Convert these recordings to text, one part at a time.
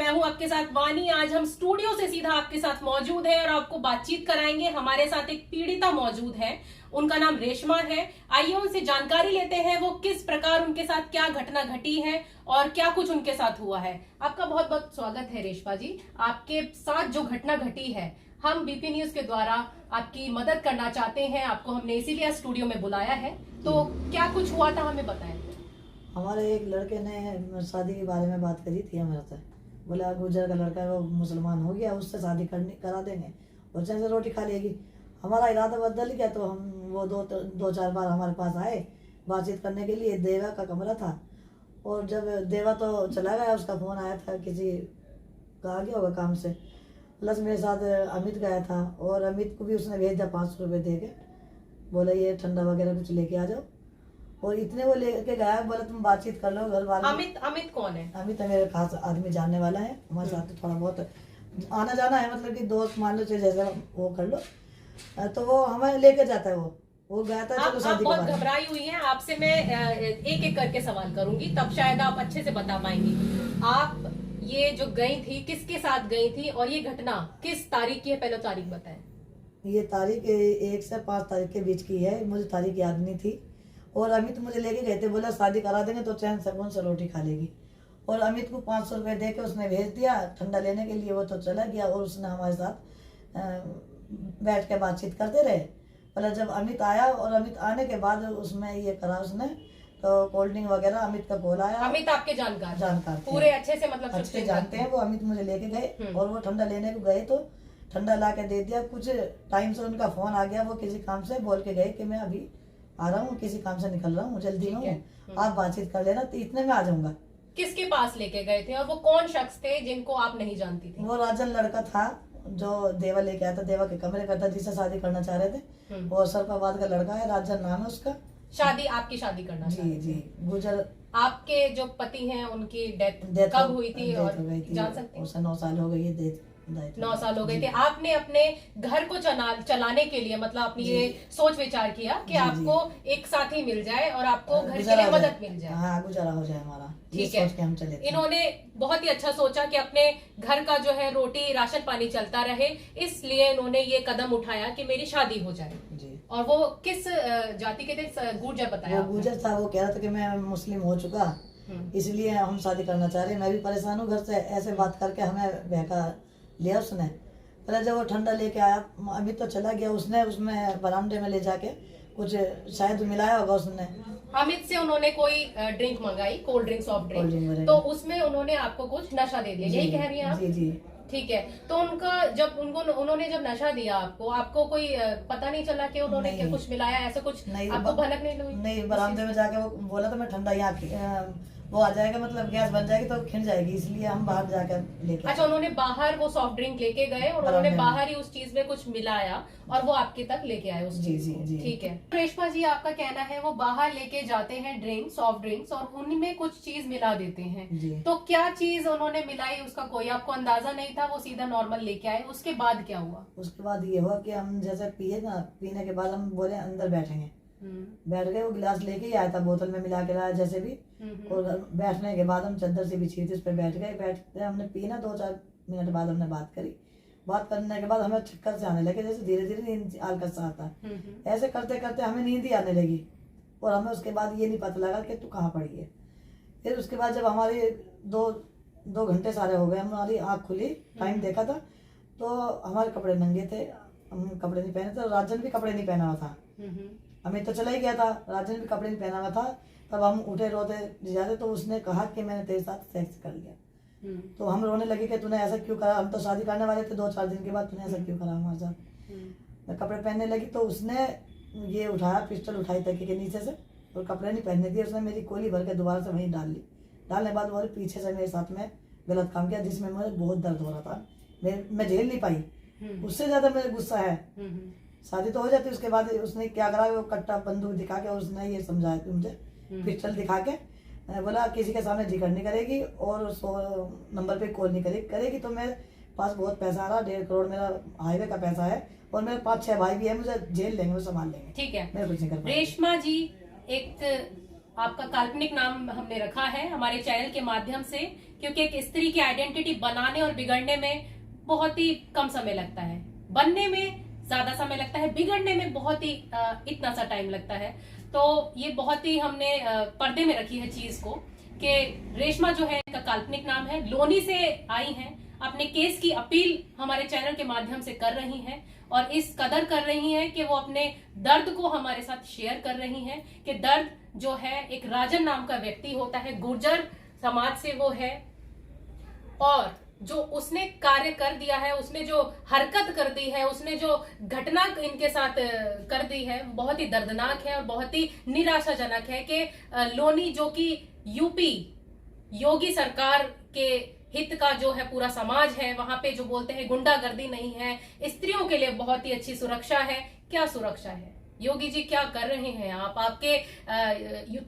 मैं हूं आपके साथ वानी। आज हम स्टूडियो से सीधा आपके साथ मौजूद है और आपको बातचीत कराएंगे। हमारे साथ एक पीड़िता मौजूद है, उनका नाम रेशमा है। आइए उनसे जानकारी लेते हैं वो किस प्रकार, उनके साथ क्या घटना घटी है और क्या कुछ उनके साथ हुआ है। आपका बहुत बहुत स्वागत है रेशमा जी। आपके साथ जो घटना घटी है, हम बीपी न्यूज के द्वारा आपकी मदद करना चाहते हैं। आपको हमने इसीलिए स्टूडियो में बुलाया है, तो क्या कुछ हुआ था हमें बताएं। हमारे एक लड़के ने शादी के बारे में बात करी थी हमारे से। बोला गुजर का लड़का है, वो मुसलमान हो गया, उससे शादी करा देंगे और चैन से रोटी खा लेगी। हमारा इरादा बदल गया, तो हम वो दो चार बार हमारे पास आए बातचीत करने के लिए। देवा का कमरा था और जब देवा तो चला गया, उसका फ़ोन आया था किसी का, आ गया होगा काम से। प्लस मेरे साथ अमित गया था और अमित को भी उसने भेज दिया 500 रुपये दे के। बोला ये ठंडा वगैरह कुछ लेके आ जाओ, और इतने वो लेके गया। बोला तुम बातचीत कर लो घर वाले। अमित कौन है? अमित मेरे खास आदमी जानने वाला है, हमारे साथ तो थोड़ा बहुत आना जाना है, मतलब कि दोस्त मान लो जैसे वो कर लो। तो वो हमें लेके जाता है। वो गया था। चलो शादी बहुत घबराई हुई हैं। आपसे मैं एक एक करके सवाल करूंगी, तब शायद आप अच्छे से बता पाएंगी। आप ये जो गई थी, किसके साथ गई थी और ये घटना किस तारीख की है? पहले तारीख बताएं। ये तारीख 1 से 5 तारीख के बीच की है, मुझे तारीख याद नहीं थी। और अमित मुझे लेके गए थे, बोला शादी करा देंगे तो चैन सुकून से रोटी खा लेगी। और अमित को 500 रुपये दे के उसने भेज दिया ठंडा लेने के लिए। वो तो चला गया और उसने हमारे साथ बैठ के बातचीत करते रहे। मतलब जब अमित आया और अमित आने के बाद उसमें ये करा उसने, तो कोल्ड ड्रिंक वगैरह अमित का कॉल आया। अमित आपके जानकार पूरे अच्छे से, मतलब अच्छे जानते हैं वो। अमित मुझे लेके गए और वो ठंडा लेने को गए तो ठंडा ला के दे दिया। कुछ टाइम से उनका फोन आ गया, वो किसी काम से बोल के गए कि मैं अभी आ रहा हूँ, किसी काम से निकल रहा हूँ, जल्दी हूँ, आप बातचीत कर लेना, तो इतने में आ जाऊंगा। किसके पास लेके गए थे और वो कौन शख्स थे जिनको आप नहीं जानती थी? वो राजन लड़का था जो देवा लेके आया था, देवा के कमरे का था, जिससे शादी करना चाह रहे थे। वो सरफाबाद का लड़का है, राजन नाम है उसका। आपकी शादी करना? जी गुजर। आपके जो पति हैं उनकी डेथ कब हुई थी और जान सकते हैं? 9 साल हो गई है 9 साल हो गए थे। आपने अपने घर को चलाने के लिए, मतलब अपनी ये सोच विचार किया कि आपको एक साथी मिल जाए और आपको घर के लिए मदद मिल जाए। हाँ, गुजारा हो जाए हमारा, ठीक है। हम चले। इन्होंने बहुत ही अच्छा सोचा कि अपने घर का जो है रोटी राशन पानी चलता रहे, इसलिए इन्होंने ये कदम उठाया कि मेरी शादी हो जाए जी। और वो किस जाति के थे? गुर्जर बताया। वो गुर्जर था। वो कह रहा था कि मैं मुस्लिम हो चुका, इसलिए हम शादी करना चाह रहे हैं। मैं भी परेशान हूँ घर से। ऐसे बात करके हमें बहका लिया उसने। पहले जब वो ठंडा लेके आया, अभी तो चला गया, उसने उसमें बरामदे में ले जाके कुछ शायद मिलाया होगा उसने। अमित से उन्होंने कोई ड्रिंक मंगाई, कोल्ड ड्रिंक, सॉफ्ट ड्रिंक, तो उसमें उन्होंने आपको कुछ नशा दे दिया, यही कह रही हैं आप? जी। ठीक है। तो उन्होंने जब नशा दिया आपको कोई पता नहीं चला कि उन्होंने क्या कुछ मिलाया? ऐसा कुछ नहीं, आपको भनक नहीं लगी? नहीं, बरामदे में जाके वो बोला था मैं ठंडा यहाँ वो आ जाएगा, मतलब गैस बन जाएगी तो खिंच जाएगी, इसलिए हम बाहर जाकर लेके। अच्छा, उन्होंने बाहर वो सॉफ्ट ड्रिंक लेके गए और उन्होंने बाहर ही उस चीज में कुछ मिलाया और वो आपके तक लेके आए उस चीज को। ठीक है। रेशमा जी, आपका कहना है वो बाहर लेके जाते हैं ड्रिंक, सॉफ्ट ड्रिंक्स, और उनमें कुछ चीज मिला देते हैं। तो क्या चीज उन्होंने मिलाई, उसका कोई आपको अंदाजा नहीं था? वो सीधा नॉर्मल लेके आए, उसके बाद क्या हुआ? उसके बाद ये हुआ कि हम जैसे पिए ना, पीने के बाद हम बोले अंदर बैठेंगे। बैठ गए। वो गिलास लेके ही आया था, बोतल में मिला के लाया जैसे भी। और बैठने के बाद हम चादर से बिछी थी, उस पर बैठ गए। बैठते हमने पीना, 2-4 मिनट बाद हमने बात करी। बात करने के बाद हमें चक्कर से आने लगे, जैसे धीरे धीरे नींद आलकस सा आता। ऐसे करते करते हमें नींद ही आने लगी और हमें उसके बाद ये नहीं पता लगा कि तू कहाँ पड़ी है। फिर उसके बाद जब हमारी 2 घंटे सारे हो गए, हमारी आँख खुली, टाइम देखा था तो हमारे कपड़े नंगे थे, हम कपड़े नहीं पहने थे। राजन भी कपड़े नहीं पहना हुआ था। अमित तो चला ही गया था, राजन भी कपड़े नहीं पहना हुआ था। तब हम उठे रोते जाते, तो उसने कहा कि मैंने तेरे साथ सेक्स कर लिया। तो हम रोने लगे कि तूने ऐसा क्यों करा, हम तो शादी करने वाले थे 2-4 दिन के बाद, तूने ऐसा क्यों करा हमारे साथ। मैं कपड़े पहनने लगी तो उसने ये उठाया, पिस्टल उठाई तकिए के नीचे से, और कपड़े नहीं पहनने दिए। उसने मेरी कोली भर के दोबारा से वहीं डाल ली। डालने के बाद वो पीछे से मेरे साथ में गलत काम किया, जिसमें मुझे बहुत दर्द हो रहा था। मैं झेल नहीं पाई। उससे ज्यादा मेरे गुस्सा है। शादी तो हो जाती, उसके बाद उसने क्या करा, वो कट्टा बंदूक दिखा के उसने ये समझाया कि मुझे, पिस्टल दिखा के बोला किसी के सामने जिक्र नहीं करेगी और 100 नंबर पे कॉल नहीं करेगी। तो मेरे पास बहुत पैसा आ रहा, 1.5 करोड़ मेरा हाईवे का पैसा है, और मेरे 5-6 भाई भी है, मुझे जेल लेंगे, वो संभाल लेंगे। ठीक है। मैं कुछ नहीं कर पाऊंगा। रेशमा जी, एक आपका काल्पनिक नाम हमने रखा है हमारे चैनल के माध्यम से क्योंकि एक स्त्री की आइडेंटिटी बनाने और बिगड़ने में बहुत ही कम समय लगता है, बनने में ज्यादा समय लगता है, बिगड़ने में बहुत ही इतना सा टाइम लगता है। तो ये बहुत ही हमने पर्दे में रखी है चीज को कि रेशमा जो है इनका काल्पनिक नाम है, लोनी से आई हैं, अपने केस की अपील हमारे चैनल के माध्यम से कर रही हैं और इस कदर कर रही हैं कि वो अपने दर्द को हमारे साथ शेयर कर रही हैं कि दर्द जो है एक राजन नाम का व्यक्ति होता है, गुर्जर समाज से वो है, और जो उसने कार्य कर दिया है, उसने जो हरकत कर दी है, उसने जो घटना इनके साथ कर दी है, बहुत ही दर्दनाक है और बहुत ही निराशाजनक है कि लोनी जो कि यूपी योगी सरकार के हित का जो है पूरा समाज है, वहां पे जो बोलते हैं गुंडागर्दी नहीं है, स्त्रियों के लिए बहुत ही अच्छी सुरक्षा है। क्या सुरक्षा है योगी जी, क्या कर रहे हैं आप? आपके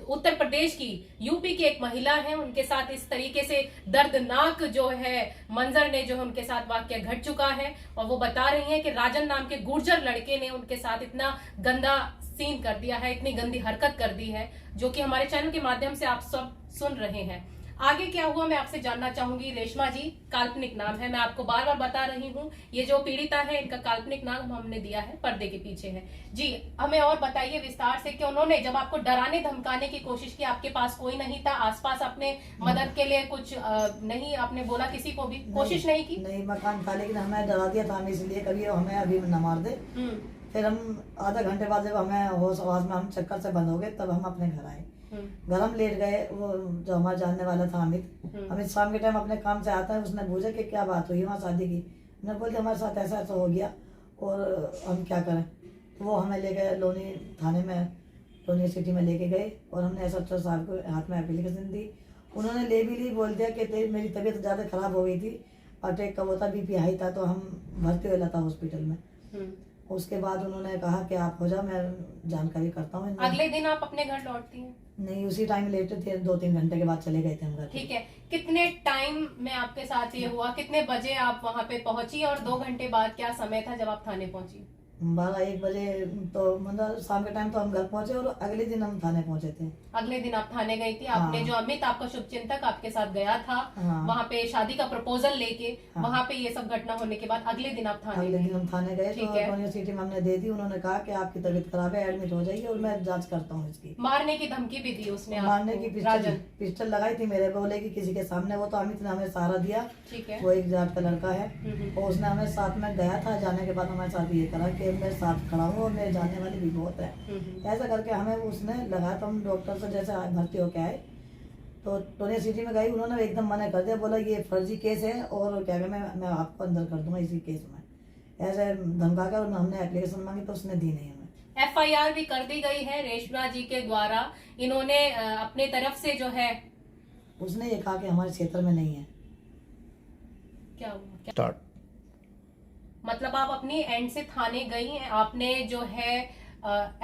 उत्तर प्रदेश की, यूपी की एक महिला है, उनके साथ इस तरीके से दर्दनाक जो है मंजर ने जो है उनके साथ वाकया घट चुका है और वो बता रही हैं कि राजन नाम के गुर्जर लड़के ने उनके साथ इतना गंदा सीन कर दिया है, इतनी गंदी हरकत कर दी है, जो कि हमारे चैनल के माध्यम से आप सब सुन रहे हैं। आगे क्या हुआ मैं आपसे जानना चाहूंगी। रेशमा जी काल्पनिक नाम है, मैं आपको बार बार बता रही हूँ, ये जो पीड़िता है इनका काल्पनिक नाम हमने दिया है, पर्दे के पीछे है। जी हमें और बताइए विस्तार से कि उन्होंने जब आपको डराने धमकाने की कोशिश की, आपके पास कोई नहीं था आसपास, अपने मदद के लिए कुछ नहीं आपने बोला, किसी को भी कोशिश नहीं की? नहीं, मकान था, लेकिन हमें डरा दिया था, हमें इसलिए कभी हमें अभी न मार दे। फिर हम आधा घंटे बाद जब हमें होश आवाज में हम चक्कर से बंद हो गए, तब हम अपने घर आए। घर हम लेट गए। वो जो हमारा जानने वाला था अमित शाम के टाइम अपने काम से आता है, उसने पूछा कि क्या बात हुई वहाँ शादी की। मैंने बोलते हमारे साथ ऐसा ऐसा हो गया और हम क्या करें। तो वो हमें ले गए लोनी थाने में, लोनी सिटी में लेके गए और हमने एसएचओ साहब को हाथ में एप्लीकेशन दी। उन्होंने ले भी ली, बोल दिया कि मेरी तबीयत ज़्यादा खराब हो गई थी, अटैक का वो था, बीपी हाई था, तो हम भर्ती हो था हॉस्पिटल में। उसके बाद उन्होंने कहा कि आप हो जाओ, मैं जानकारी करता हूँ। अगले दिन आप अपने घर लौटती हैं? नहीं, उसी टाइम लेटे थे, 2-3 घंटे के बाद चले गए थे हम घर। ठीक है, कितने टाइम में आपके साथ ये हुआ, कितने बजे आप वहाँ पे पहुंची और 2 घंटे बाद क्या समय था जब आप थाने पहुंची? 12-1 बजे, तो मतलब शाम के टाइम तो हम घर पहुंचे और अगले दिन हम थाने पहुंचे थे। अगले दिन आप थाने गई थी। आपने जो अमित आपका शुभचिंतक आपके साथ गया था वहाँ पे शादी का प्रपोजल लेके, वहाँ पे ये सब घटना होने के बाद अगले दिन आप थाने अगले दिन हम थाने गए तो यूनिवर्सिटी में हमने दे दी। उन्होंने कहा कि आपकी तबीयत खराब है, एडमिट हो जाइए और मैं जांच करता हूँ इसकी। मारने की धमकी भी दी उसने? मारने की पिस्टल लगाई थी मेरे, बोले कि किसी के सामने। वो तो अमित ने हमें सहारा दिया। ठीक है, वो एक जाट का लड़का है और उसने हमें साथ में गया था। जाने के बाद हमारे साथ ये करा कि मैं साथ खड़ा हूँ और मेरे जानने वाले भी बहुत है। ऐसा करके हमें उसने लगाया। तो हम डॉक्टर से जैसे भर्ती होके आए तो टोनी सिटी में गई, उन्होंने एकदम मना कर दिया, बोला ये फर्जी केस है और क्या कहते मैं आपको अंदर कर दूंगा इसी केस में। ऐसे धमका कर हमने एप्लीकेशन मांगी तो उसने दी नहीं हमें। FIR भी कर दी गई है रेशमा जी के द्वारा। इन्होंने अपने तरफ से जो है, उसने ये कहा कि हमारे क्षेत्र में नहीं है। क्या हुआ? मतलब आप अपनी एंड से थाने गई हैं, आपने जो है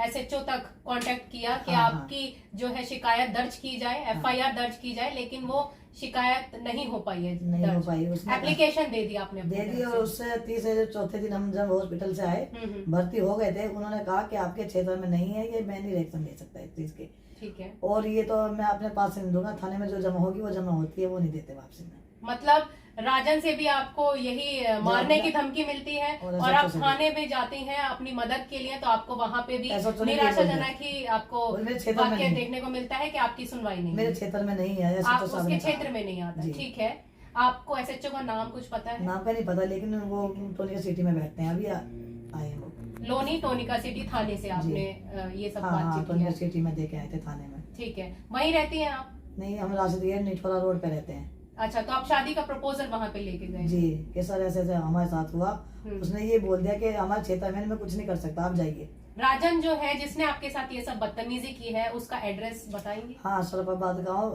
SHO तक कांटेक्ट किया कि आपकी जो है शिकायत दर्ज की जाए, FIR दर्ज की जाए, लेकिन वो शिकायत नहीं हो पाई है। नहीं हो पाई। एप्लीकेशन दे दी आपने? दे दी। और उससे 3 दिन हम जब हॉस्पिटल से आए, भर्ती हो गए थे, उन्होंने कहा कि आपके क्षेत्र में नहीं है, ये मैं नहीं रिएक्शन ले सकता इस चीज के। ठीक है, और ये तो मैं अपने पास से नहीं दूंगा, थाने में जो जमा होगी वो जमा होती है, वो नहीं देते वापसी में। मतलब राजन से भी आपको यही मारने की धमकी मिलती है और आप थाने में जाती हैं अपनी मदद के लिए, तो आपको वहाँ पे भी निराशाजनक ही आपको वाकया देखने को मिलता है कि आपकी सुनवाई नहीं। मेरे क्षेत्र में नहीं है, आप उसके क्षेत्र में नहीं आता। ठीक है, आपको SHO का नाम कुछ पता है? नाम का नहीं पता, लेकिन वो टोनिका सिटी में बैठते हैं, अभी आए वो लोनी टोनिका सिटी थाने से आपने ये सब बातचीत की? टोनिका सिटी में देके आए थे थाने में। ठीक है, वहीं रहती हैं आप? नहीं, हम राजदीय निठोरा रोड पे रहते हैं। अच्छा, तो आप शादी का प्रपोजल वहाँ पे लेके गए? जी, कि सर ऐसे ऐसे हमारे साथ हुआ। उसने ये बोल दिया कि हमारे क्षेत्र में मैं कुछ नहीं कर सकता, आप जाइए। राजन जो है जिसने आपके साथ ये सब बदतमीजी की है, उसका एड्रेस बताएंगे? हाँ, सरपाबाद गाँव,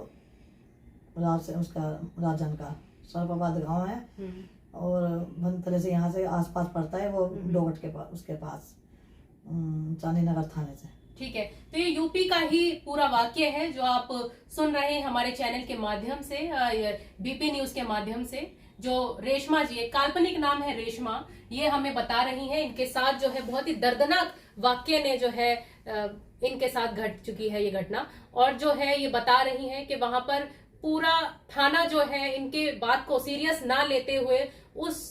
उसका राजन का सरपाबाद गाँव है और बनतले से यहाँ से आसपास पड़ता है, वो डोगट के पास, उसके पास चांदी नगर थाने से। ठीक है, तो ये यूपी का ही पूरा वाक्य है जो आप सुन रहे हैं हमारे चैनल के माध्यम से, BP न्यूज के माध्यम से। जो रेशमा जी, एक काल्पनिक नाम है रेशमा, ये हमें बता रही हैं इनके साथ जो है बहुत ही दर्दनाक वाक्य ने जो है इनके साथ घट चुकी है ये घटना, और जो है ये बता रही हैं कि वहां पर पूरा थाना जो है इनके बात को सीरियस ना लेते हुए उस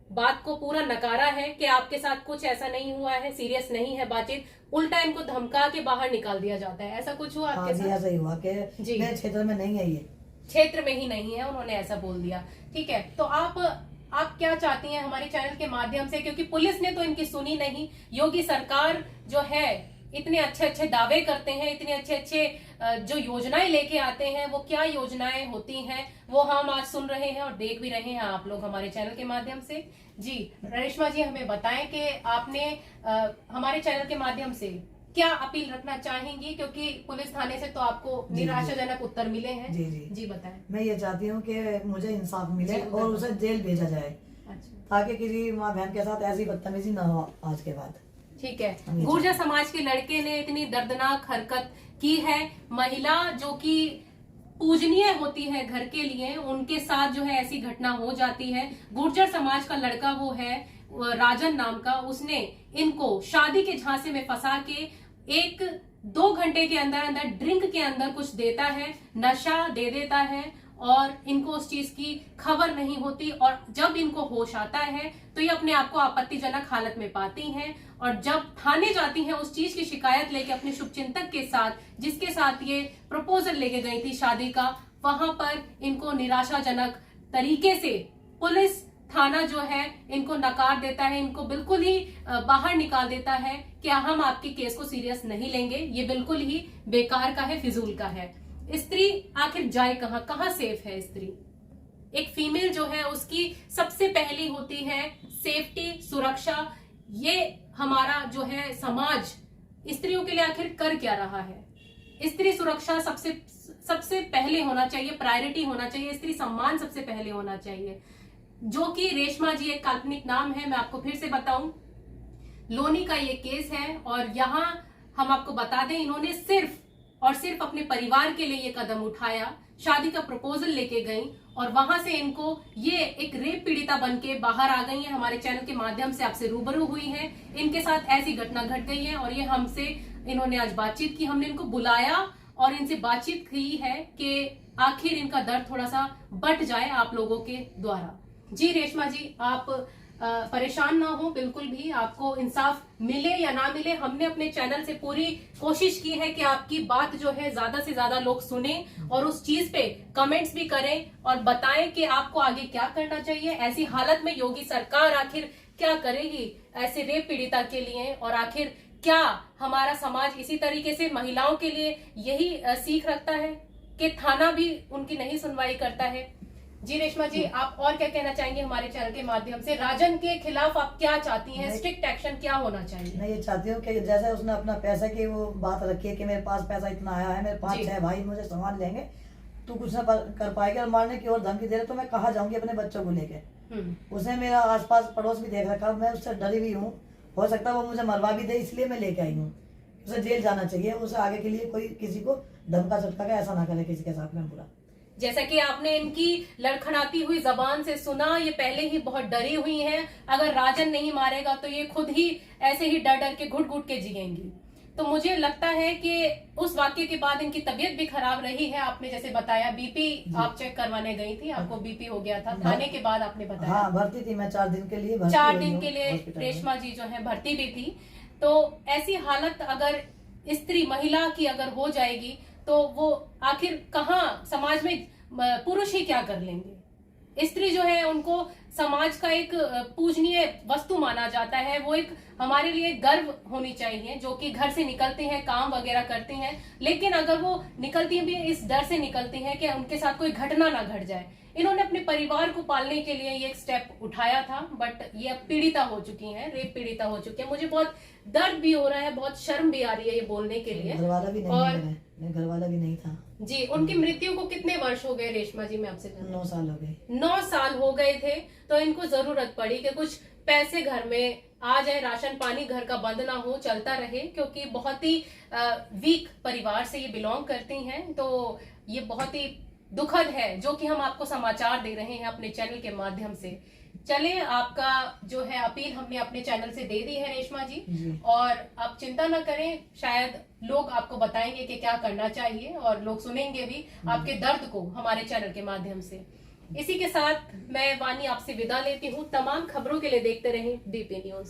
बात को पूरा नकारा है कि आपके साथ कुछ ऐसा नहीं हुआ है, सीरियस नहीं है बातचीत, उल्टा इनको धमका के बाहर निकाल दिया जाता है। ऐसा कुछ हुआ आपके साथ? ऐसा ही हुआ कि मेरे क्षेत्र में नहीं है, ये क्षेत्र में ही नहीं है, उन्होंने ऐसा बोल दिया। ठीक है, तो आप क्या चाहती हैं हमारे चैनल के माध्यम से, क्योंकि पुलिस ने तो इनकी सुनी नहीं, योगी सरकार जो है इतने अच्छे अच्छे दावे करते हैं, इतने अच्छे अच्छे जो योजनाएं लेके आते हैं, वो क्या योजनाएं होती हैं वो हम आज सुन रहे हैं और देख भी रहे हैं आप लोग हमारे चैनल के माध्यम से। जी रेशमा जी, हमें बताएं कि आपने हमारे चैनल के माध्यम से क्या अपील रखना चाहेंगी, क्योंकि पुलिस थाने से तो आपको निराशाजनक उत्तर मिले हैं। जी बताएं। मैं ये चाहती हूँ कि मुझे इंसाफ मिले और उसे जेल भेजा जाए, ताकि किसी माँ बहन के साथ ऐसी बदतमीजी ना हो आज के बाद। ठीक है, गुर्जर समाज के लड़के ने इतनी दर्दनाक हरकत की है, महिला जो कि पूजनीय होती है घर के लिए, उनके साथ जो है ऐसी घटना हो जाती है। गुर्जर समाज का लड़का वो है राजन नाम का, उसने इनको शादी के झांसे में फंसा के 1-2 घंटे के अंदर अंदर ड्रिंक के अंदर कुछ देता है, नशा दे देता है और इनको उस चीज की खबर नहीं होती, और जब इनको होश आता है तो ये अपने आप को आपत्तिजनक हालत में पाती हैं, और जब थाने जाती हैं उस चीज की शिकायत लेके अपने शुभचिंतक के साथ, जिसके साथ ये प्रपोजल लेके गई थी शादी का, वहां पर इनको निराशाजनक तरीके से पुलिस थाना जो है इनको नकार देता है, इनको बिल्कुल ही बाहर निकाल देता है कि हम आपके केस को सीरियस नहीं लेंगे, ये बिल्कुल ही बेकार का है, फिजूल का है। स्त्री आखिर जाए कहाँ, कहाँ सेफ है स्त्री? एक फीमेल जो है उसकी सबसे पहली होती है सेफ्टी, सुरक्षा। ये हमारा जो है समाज स्त्रियों के लिए आखिर कर क्या रहा है? स्त्री सुरक्षा सबसे पहले होना चाहिए, प्रायोरिटी होना चाहिए, स्त्री सम्मान सबसे पहले होना चाहिए, जो कि रेशमा जी एक काल्पनिक नाम है। मैं आपको फिर से बताऊं, लोनी का ये केस है, और यहाँ हम आपको बता दें इन्होंने सिर्फ और सिर्फ अपने परिवार के लिए ये कदम उठाया, शादी का प्रपोजल लेके गई और वहां से इनको ये एक रेप पीड़िता बन के बाहर आ गई है। हमारे चैनल के माध्यम से आपसे रूबरू हुई है, इनके साथ ऐसी घटना घट गई है और ये हमसे इन्होंने आज बातचीत की, हमने इनको बुलाया और इनसे बातचीत की है कि आखिर इनका दर्द थोड़ा सा बट जाए आप लोगों के द्वारा। जी रेशमा जी, आप परेशान ना हो बिल्कुल भी, आपको इंसाफ मिले या ना मिले, हमने अपने चैनल से पूरी कोशिश की है कि आपकी बात जो है ज्यादा से ज्यादा लोग सुने और उस चीज पे कमेंट्स भी करें और बताएं कि आपको आगे क्या करना चाहिए। ऐसी हालत में योगी सरकार आखिर क्या करेगी ऐसे रेप पीड़िता के लिए, और आखिर क्या हमारा समाज इसी तरीके से महिलाओं के लिए यही सीख रखता है कि थाना भी उनकी नहीं सुनवाई करता है। जी रेशमा जी, आप और क्या कहना चाहेंगे हमारे चैनल के माध्यम से? राजन के खिलाफ आप क्या चाहती हैं, स्ट्रिक्ट एक्शन क्या होना चाहिए? मैं ये चाहती हूँ कि जैसे उसने अपना पैसा की वो बात रखी है कि मेरे पास पैसा इतना आया है, मेरे 5-6 भाई मुझे सामान लेंगे, तू कुछ ना कर पाएगा, और मारने की और धमकी दे रहे तो मैं कहाँ जाऊंगी अपने बच्चों को लेके। उसने मेरा आसपास पड़ोस भी देख रखा, मैं उससे डरी हुई हूँ, हो सकता है वो मुझे मरवा भी दे, इसलिए मैं लेके आई हूँ। उसे जेल जाना चाहिए, उसे आगे के लिए कोई किसी को धमका चटका के ऐसा ना करे किसी के साथ में बुरा। जैसा कि आपने इनकी लड़खड़ाती हुई जबान से सुना, ये पहले ही बहुत डरी हुई हैं, अगर राजन नहीं मारेगा तो ये खुद ही ऐसे ही डर डर के घुट घुट के जिएंगी। तो मुझे लगता है कि उस वाक्य के बाद इनकी तबीयत भी खराब रही है। आपने जैसे बताया बीपी आप चेक करवाने गई थी, आपको बीपी हो गया था, थाने के बाद आपने बताया। हाँ, भर्ती थी मैं 4 दिन के लिए, 4 दिन के लिए रेशमा जी जो है भर्ती भी थी। तो ऐसी हालत अगर स्त्री महिला की अगर हो जाएगी तो वो आखिर कहाँ, समाज में पुरुष ही क्या कर लेंगे? स्त्री जो है उनको समाज का एक पूजनीय वस्तु माना जाता है, वो एक हमारे लिए गर्व होनी चाहिए, जो कि घर से निकलते हैं, काम वगैरह करते हैं, लेकिन अगर वो निकलती भी इस डर से निकलती हैं कि उनके साथ कोई घटना ना घट जाए। इन्होंने अपने परिवार को पालने के लिए ये एक स्टेप उठाया था, बट ये अब पीड़िता हो चुकी हैं, रेप पीड़िता हो चुकी है। मुझे बहुत दर्द भी हो रहा है, बहुत शर्म भी आ रही है ये बोलने के लिए। घरवाला भी नहीं था। जी, उनकी मृत्यु को कितने वर्ष हो गए रेशमा जी? मैं आपसे 9 साल हो गए। 9 साल हो गए थे, तो इनको जरूरत पड़ी कि कुछ पैसे घर में आ जाए, राशन पानी घर का बंद ना हो, चलता रहे, क्योंकि बहुत ही वीक परिवार से ये बिलोंग करती हैं। तो ये बहुत ही दुखद है जो कि हम आपको समाचार दे रहे हैं अपने चैनल के माध्यम से चले, आपका जो है अपील हमने अपने चैनल से दे दी है रेशमा जी, जी। और आप चिंता न करें, शायद लोग आपको बताएंगे कि क्या करना चाहिए और लोग सुनेंगे भी आपके दर्द को हमारे चैनल के माध्यम से। इसी के साथ मैं वानी आपसे विदा लेती हूँ। तमाम खबरों के लिए देखते रहें DP न्यूज।